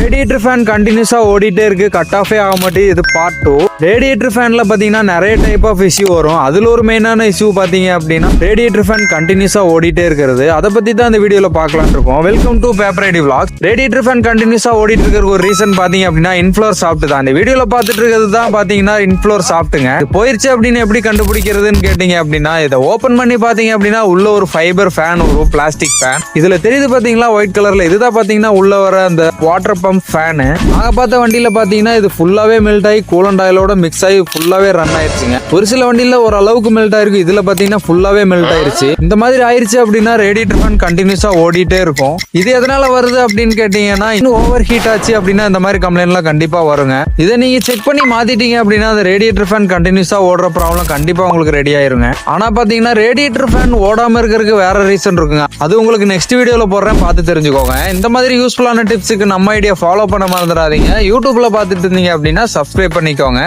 Radiator fan கண்டினியூஸா ஓடிட்டே இருக்கு, கட் ஆஃபே ஆக மாட்டேங்குது. இது பார்ட் 2. ரேடியேட்டர் ஃபேன்ல பாத்தீங்கன்னா நிறைய டைப் ஆஃப் இஷ்யூ வரும். அதுல ஒரு மெயினான இஷ்யூ பாத்தீங்க அப்படின்னா ரேடியேட்டர் ஃபேன் கண்டினியூஸா ஓடிட்டே இருக்கிறது. அதை பத்தி தான் இந்த வீடியோல பார்க்கலாம்னு இருக்கோம். Welcome to paper ID vlogs. Radiator fan கண்டினியூஸா ஓடிட்டு இருக்கிற ஒரு ரீசன் பாத்தீங்க அப்படின்னா இன்ஃப்ளோர் சாஃப்ட் தான். இந்த வீடியோல பாத்துட்டு இருக்கிறது தான் பாத்தீங்கன்னா இன்ஃப்ளோர் சாஃப்ட்டுங்க. இது போயிருச்சு அப்படின்னு எப்படி கண்டுபிடிக்கிறதுன்னு கேட்டீங்க அப்படின்னா இதை ஓபன் பண்ணி பாத்தீங்க அப்படின்னா உள்ள ஒரு ஃபைபர் ஃபேன், ஒரு பிளாஸ்டிக் ஃபேன். இதுல தெரியுது பாத்தீங்களா ஒயிட் கலர்ல, இதுதான் பாத்தீங்கன்னா உள்ள வர அந்த வாட்டர் பம்ப் ஃபேனு. நாங்க பார்த்த வண்டியில பாத்தீங்கன்னா இது ஃபுல்லாவே மெல்ட் ஆகி கூலண்ட் ஆயிலோட மிக்ஸ் ஆகி ஃபுல்லாவே ரன் ஆயிருச்சுங்க. ஒரு சில வண்டியில ஒரு அளவுக்கு மெல்ட் ஆயிருக்கு, இதுல பாத்தீங்கன்னா ஃபுல்லாவே மெல்ட் ஆயிருச்சு. இந்த மாதிரி ஆயிருச்சு அப்படின்னா ரேடியேட்டர் ஃபேன் கண்டினியூஸா ஓடிட்டே இருக்கும். இது எதனால வருது அப்படின்னு கேட்டீங்கன்னா இன்னும் ஓவர் ஹீட் ஆச்சு அப்படின்னா இந்த மாதிரி கம்ப்ளைண்ட் எல்லாம் கண்டிப்பா வருங்க. இதை நீங்க செக் பண்ணி மாத்திட்டீங்க அப்படின்னா அந்த ரேடியேட்டர் ஃபேன் கண்டினியூஸா ஓடுற ப்ராப்ளம் கண்டிப்பா உங்களுக்கு ரெடி ஆயிருங்க. ஆனா பாத்தீங்கன்னா ரேடியேட்டர் ஃபேன் ஓடாம இருக்கிறதுக்கு வேற ரீசன் இருக்குங்க. அது உங்களுக்கு நெக்ஸ்ட் வீடியோல போடுறேன், பார்த்து தெரிஞ்சுக்கோங்க. இந்த மாதிரி யூஸ்ஃபுல்லான டிப்ஸுக்கு நம்ம ஐடியா ஃபாலோ பண்ண மறந்துடாதீங்க. யூடியூப்ல பார்த்துட்டு இருந்தீங்க அப்படின்னா சப்ஸ்கிரைப் பண்ணிக்கோங்க.